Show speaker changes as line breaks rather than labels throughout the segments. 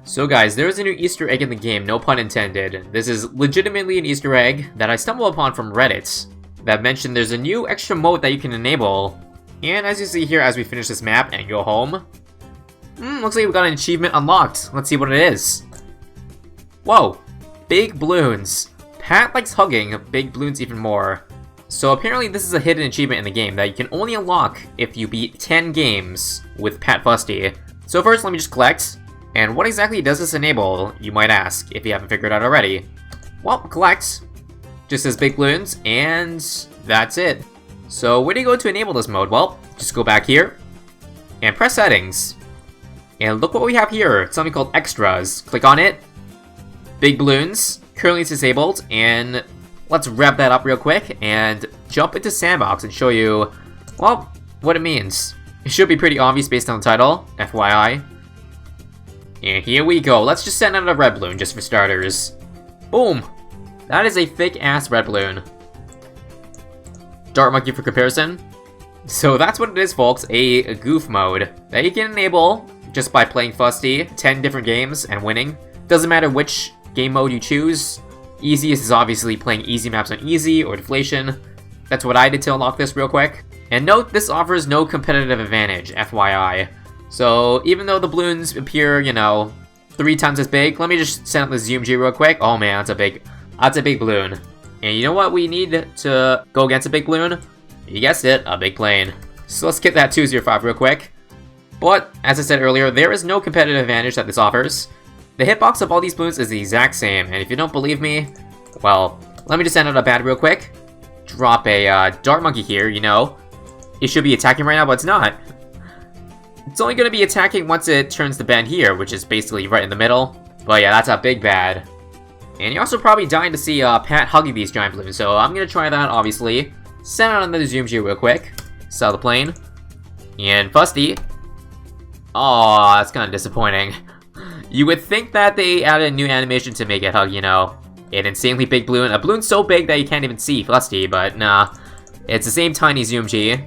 So guys, there is a new Easter egg in the game, no pun intended. This is legitimately an Easter egg that I stumbled upon from Reddit that mentioned there's a new extra mode that you can enable. And as you see here, as we finish this map and go home, looks like we got an achievement unlocked. Let's see what it is. Whoa, big balloons. Pat likes hugging big balloons even more. So apparently this is a hidden achievement in the game that you can only unlock if you beat 10 games with Pat Fusty. So first, let me just collect. And what exactly does this enable, you might ask, if you haven't figured it out already? Well, collect. Just says big balloons, and that's it. So where do you go to enable this mode? Well, just go back here, and press settings. And look what we have here, it's something called extras. Click on it. Big balloons, currently it's disabled, and let's rev that up real quick, and jump into Sandbox and show you, well, what it means. It should be pretty obvious based on the title, FYI. And here we go. Let's just send out a red balloon, just for starters. Boom! That is a thick-ass red balloon. Dart monkey for comparison. So that's what it is, folks. A goof mode that you can enable just by playing Fusty 10 different games and winning. Doesn't matter which game mode you choose. Easiest is obviously playing easy maps on easy or deflation. That's what I did to unlock this real quick. And note, this offers no competitive advantage, FYI. So, even though the balloons appear, 3 times as big, let me just send out the zoom G real quick. Oh man, that's a big balloon. And you know what we need to go against a big balloon? You guessed it, a big plane. So let's get that 205 real quick. But, as I said earlier, there is no competitive advantage that this offers. The hitbox of all these balloons is the exact same, and if you don't believe me, well, let me just send out a bat real quick. Drop a dart monkey here, It should be attacking right now, but it's not. It's only going to be attacking once it turns the bend here, which is basically right in the middle. But yeah, that's a big bad. And you're also probably dying to see Pat hugging these giant balloons, so I'm going to try that, obviously. Send out another zoom G real quick. Sell the plane. And Fusty. Aw, that's kind of disappointing. You would think that they added a new animation to make it hug, an insanely big balloon. A balloon so big that you can't even see Fusty, but nah. It's the same tiny zoom G.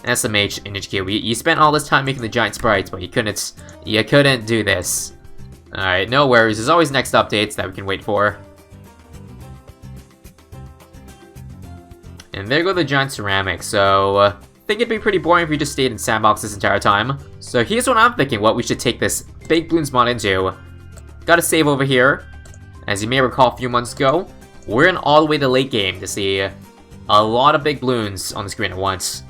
SMH and HQ. You spent all this time making the giant sprites, but you couldn't do this. Alright, no worries. There's always next updates that we can wait for. And there go the giant ceramics, so I think it'd be pretty boring if we just stayed in Sandbox this entire time. So here's what I'm thinking, what we should take this big balloons mod into. Gotta save over here. As you may recall a few months ago, we're in all the way to late game to see a lot of big balloons on the screen at once.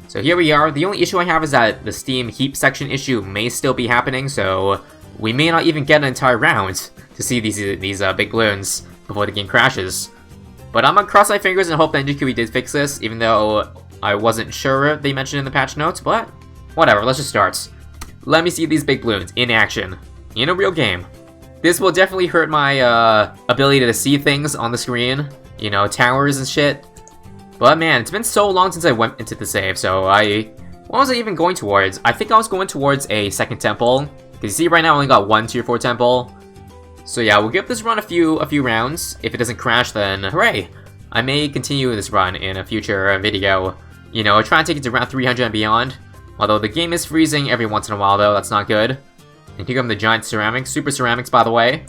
So here we are. The only issue I have is that the Steam heap section issue may still be happening, so we may not even get an entire round to see these big balloons before the game crashes. But I'm gonna cross my fingers and hope that NGQE did fix this, even though I wasn't sure they mentioned it in the patch notes, but whatever, let's just start. Let me see these big balloons in action, in a real game. This will definitely hurt my ability to see things on the screen, towers and shit. But man, it's been so long since I went into the save, so what was I even going towards? I think I was going towards a second temple. Because you see right now I only got 1 tier 4 temple. So yeah, we'll give this run a few rounds. If it doesn't crash, then hooray! I may continue this run in a future video. Try and take it to round 300 and beyond. Although the game is freezing every once in a while though, that's not good. And here come the giant ceramics, super ceramics by the way.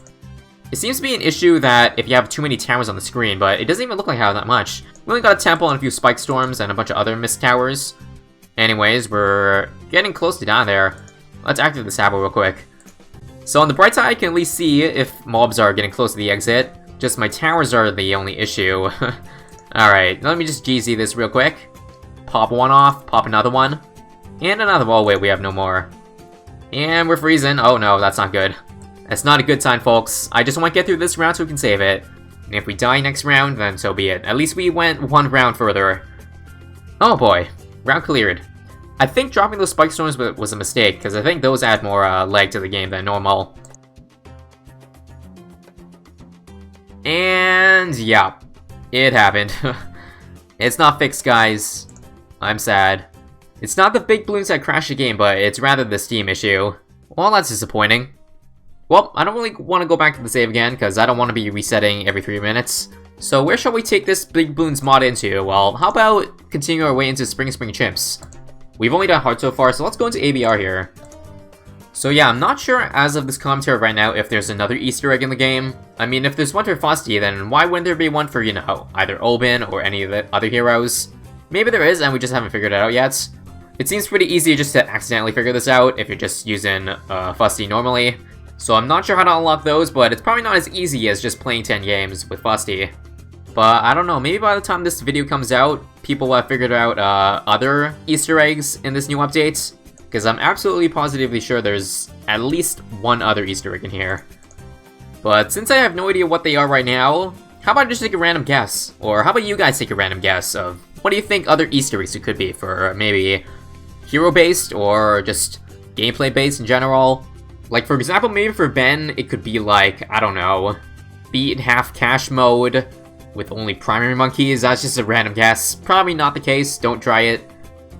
It seems to be an issue that if you have too many towers on the screen, but it doesn't even look like I have that much. We only got a temple and a few spike storms and a bunch of other mist towers. Anyways, we're getting close to down there. Let's activate the Sabo real quick. So on the bright side, I can at least see if mobs are getting close to the exit. Just my towers are the only issue. Alright, let me just GZ this real quick. Pop one off, pop another one. And another one. Oh wait, we have no more. And we're freezing. Oh no, that's not good. That's not a good sign, folks. I just want to get through this round so we can save it. And if we die next round, then so be it. At least we went 1 round further. Oh boy, round cleared. I think dropping those spike storms was a mistake, because I think those add more lag to the game than normal. And yeah, it happened. It's not fixed, guys. I'm sad. It's not the big balloons that crash the game, but it's rather the Steam issue. Well, that's disappointing. Well, I don't really want to go back to the save again, because I don't want to be resetting every 3 minutes. So where shall we take this big balloons mod into? Well, how about continue our way into Spring Chimps? We've only done hard so far, so let's go into ABR here. So yeah, I'm not sure as of this commentary right now if there's another Easter egg in the game. I mean, if there's one for Fusty, then why wouldn't there be one for, you know, either Oben or any of the other heroes? Maybe there is, and we just haven't figured it out yet. It seems pretty easy just to accidentally figure this out if you're just using Fusty normally. So I'm not sure how to unlock those, but it's probably not as easy as just playing 10 games with Fusty. But I don't know, maybe by the time this video comes out, people will have figured out other Easter eggs in this new update. Because I'm absolutely positively sure there's at least one other Easter egg in here. But since I have no idea what they are right now, how about I just take a random guess? Or how about you guys take a random guess of what do you think other Easter eggs it could be for maybe hero-based or just gameplay-based in general? Like, for example, maybe for Ben, it could be like, I don't know, beat half cash mode with only primary monkeys. That's just a random guess. Probably not the case, don't try it.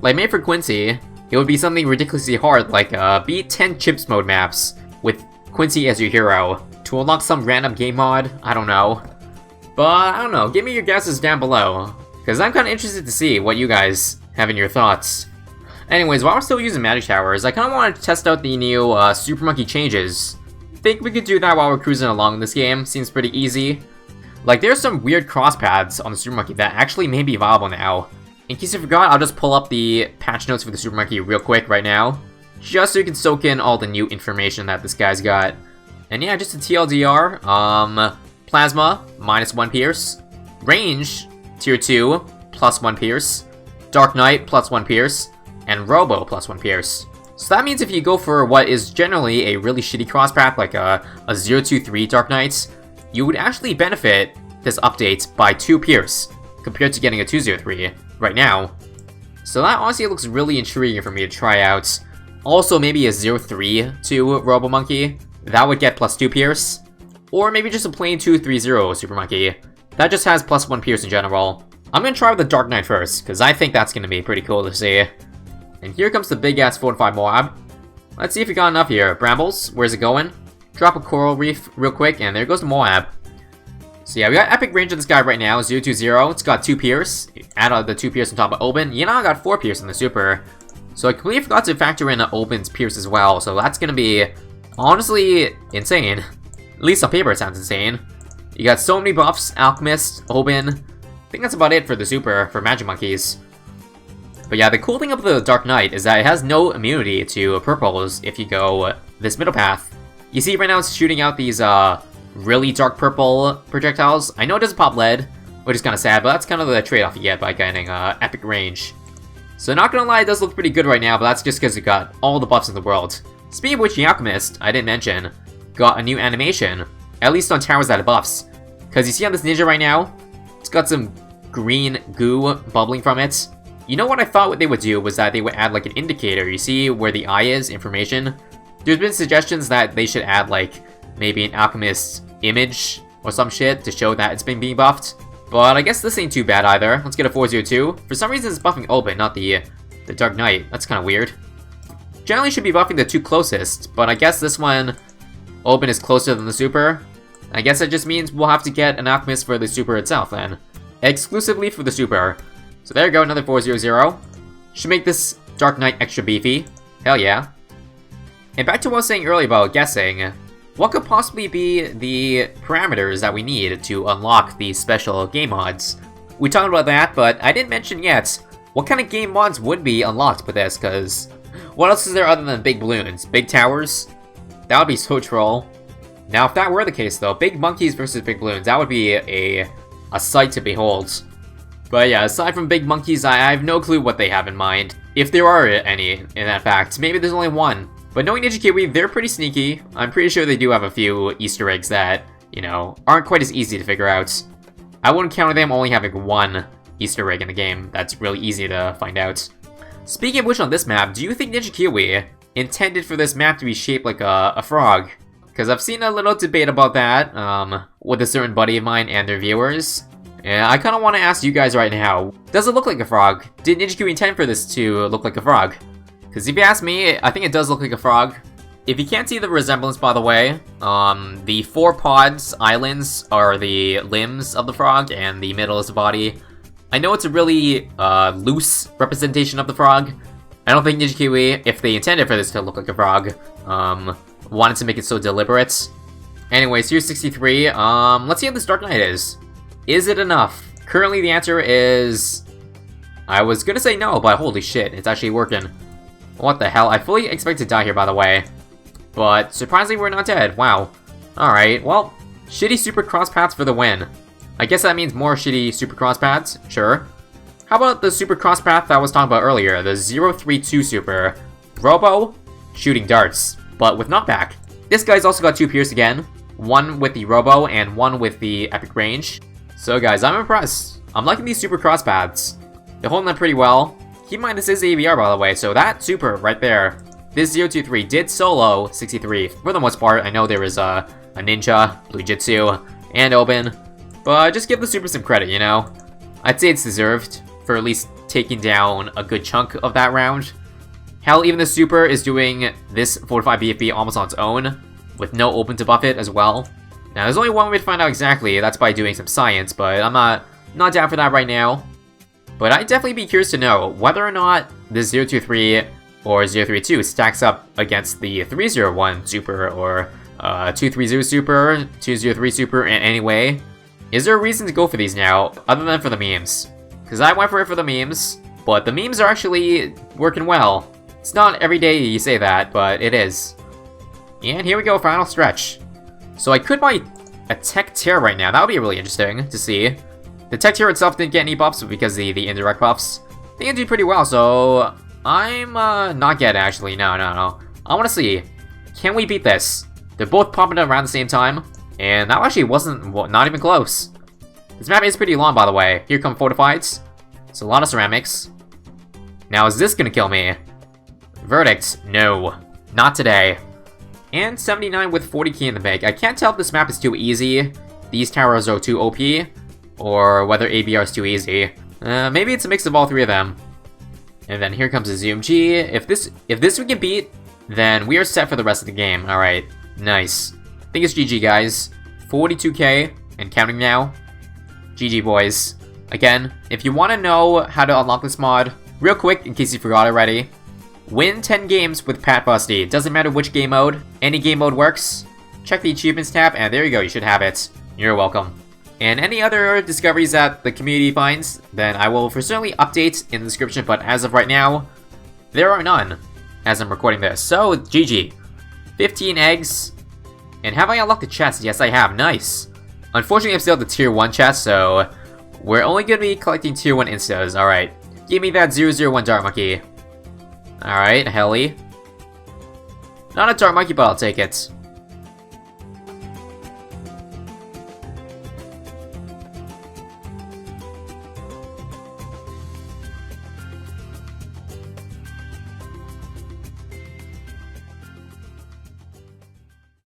Like, maybe for Quincy, it would be something ridiculously hard, like beat 10 chips mode maps with Quincy as your hero to unlock some random game mod. I don't know. But I don't know, give me your guesses down below, because I'm kind of interested to see what you guys have in your thoughts. Anyways, while we're still using magic towers, I kind of wanted to test out the new Super Monkey changes. Think we could do that while we're cruising along in this game, seems pretty easy. Like, there's some weird cross paths on the Super Monkey that actually may be viable now. In case you forgot, I'll just pull up the patch notes for the Super Monkey real quick right now, just so you can soak in all the new information that this guy's got. And yeah, just a TLDR, Plasma, -1 Pierce, Range, Tier 2, +1 Pierce, Dark Knight, +1 Pierce, and Robo, +1 Pierce. So that means if you go for what is generally a really shitty cross path, like a 023 Dark Knight, you would actually benefit this update by 2 Pierce, compared to getting a 203 right now. So that honestly looks really intriguing for me to try out. Also maybe a 03 to Robo Monkey, that would get +2 Pierce. Or maybe just a plain 230 Super Monkey, that just has +1 Pierce in general. I'm gonna try with the Dark Knight first, because I think that's gonna be pretty cool to see. And here comes the big ass 4-5 Moab. Let's see if we got enough here. Brambles, where's it going? Drop a Coral Reef real quick, and there goes the Moab. So yeah, we got epic range on this guy right now, 020, it's got 2 Pierce, add on the 2 Pierce on top of Oben, you know I got 4 Pierce in the Super. So I completely forgot to factor in Oben's Pierce as well, so that's gonna be, honestly, insane. At least on paper it sounds insane. You got so many buffs, Alchemist, Oben, I think that's about it for the Super, for Magic Monkeys. But yeah, the cool thing about the Dark Knight is that it has no immunity to purples if you go this middle path. You see right now it's shooting out these, really dark purple projectiles. I know it doesn't pop lead, which is kind of sad, but that's kind of the trade-off you get by getting epic range. So not gonna lie, it does look pretty good right now, but that's just because it got all the buffs in the world. Speaking of which, the Alchemist, I didn't mention, got a new animation, at least on towers that have buffs. Because you see on this ninja right now, it's got some green goo bubbling from it. You know what I thought what they would do was that they would add like an indicator. You see where the eye is, information? There's been suggestions that they should add like maybe an Alchemist image or some shit to show that it's been being buffed. But I guess this ain't too bad either. Let's get a 402. For some reason it's buffing Oben, not the Dark Knight. That's kind of weird. Generally should be buffing the 2 closest, but I guess this one, Oben is closer than the Super. I guess that just means we'll have to get an Alchemist for the Super itself then. Exclusively for the Super. So there you go, another 400. Should make this Dark Knight extra beefy. Hell yeah. And back to what I was saying earlier about guessing. What could possibly be the parameters that we need to unlock these special game mods? We talked about that, but I didn't mention yet what kind of game mods would be unlocked with this, because what else is there other than big balloons? Big towers? That would be so troll. Now, if that were the case, though, big monkeys versus big balloons, that would be a sight to behold. But yeah, aside from big monkeys, I have no clue what they have in mind. If there are any, in that fact. Maybe there's only one. But knowing Ninja Kiwi, they're pretty sneaky. I'm pretty sure they do have a few Easter eggs that, you know, aren't quite as easy to figure out. I wouldn't count them only having one Easter egg in the game. That's really easy to find out. Speaking of which, on this map, do you think Ninja Kiwi intended for this map to be shaped like a frog? Because I've seen a little debate about that with a certain buddy of mine and their viewers. And I kind of want to ask you guys right now, does it look like a frog? Did Ninja Kiwi intend for this to look like a frog? Because if you ask me, I think it does look like a frog. If you can't see the resemblance, by the way, the 4 pods, islands, are the limbs of the frog, and the middle is the body. I know it's a really loose representation of the frog, I don't think Ninja Kiwi, if they intended for this to look like a frog, wanted to make it so deliberate. Anyways, here's 63. Let's see how this Dark Knight is. Is it enough? Currently, the answer is... I was gonna say no, but holy shit, it's actually working. What the hell? I fully expect to die here, by the way. But surprisingly, we're not dead. Wow. Alright, well, shitty super cross paths for the win. I guess that means more shitty super cross paths, sure. How about the super cross path that I was talking about earlier, the 032 super? Robo, shooting darts, but with knockback. This guy's also got 2 Pierce again, one with the Robo and one with the Epic Range. So guys, I'm impressed. I'm liking these super cross paths. They're holding up pretty well. Keep in mind this is ABR, by the way, so that super right there, this 023 did solo 63. For the most part, I know there is a Ninja, Blue Jitsu, and Open, but just give the super some credit, you know? I'd say it's deserved for at least taking down a good chunk of that round. Hell, even the super is doing this 45 BFB almost on its own, with no Open to buff it as well. Now, there's only one way to find out exactly, that's by doing some science, but I'm not down for that right now. But I'd definitely be curious to know whether or not this 023 or 032 stacks up against the 301 super or 230 super, 203 super in any way. Is there a reason to go for these now, other than for the memes? Because I went for it for the memes, but the memes are actually working well. It's not every day you say that, but it is. And here we go, final stretch. So I could buy a Tech Tear right now. That would be really interesting to see. The Tech Tear itself didn't get any buffs, but because of the indirect buffs, I think it did pretty well, so I'm not getting it, actually. No. I want to see, can we beat this? They're both popping up around the same time, and that actually wasn't, not even close. This map is pretty long, by the way. Here come Fortifieds. It's a lot of ceramics. Now, is this gonna kill me? Verdict, no. Not today. And 79 with 40 key in the bank. I can't tell if this map is too easy, these towers are too OP, or whether ABR is too easy. Maybe it's a mix of all 3 of them. And then here comes a Zoom G. If this we can beat, then we are set for the rest of the game. Alright, nice. I think it's GG, guys. 42k and counting now. GG, boys. Again, if you want to know how to unlock this mod, real quick, in case you forgot already, win 10 games with Pat Fusty. Doesn't matter which game mode, any game mode works. Check the achievements tab, and there you go, you should have it. You're welcome. And any other discoveries that the community finds, then I will for certainly update in the description, but as of right now, there are none, as I'm recording this. So, GG. 15 eggs. And have I unlocked the chest? Yes, I have. Nice. Unfortunately, I'm still at the tier 1 chest, so we're only going to be collecting tier 1 instas. Alright. Give me that 001 Dark Monkey. Alright, Helly. Not a Dark Monkey, but I'll take it.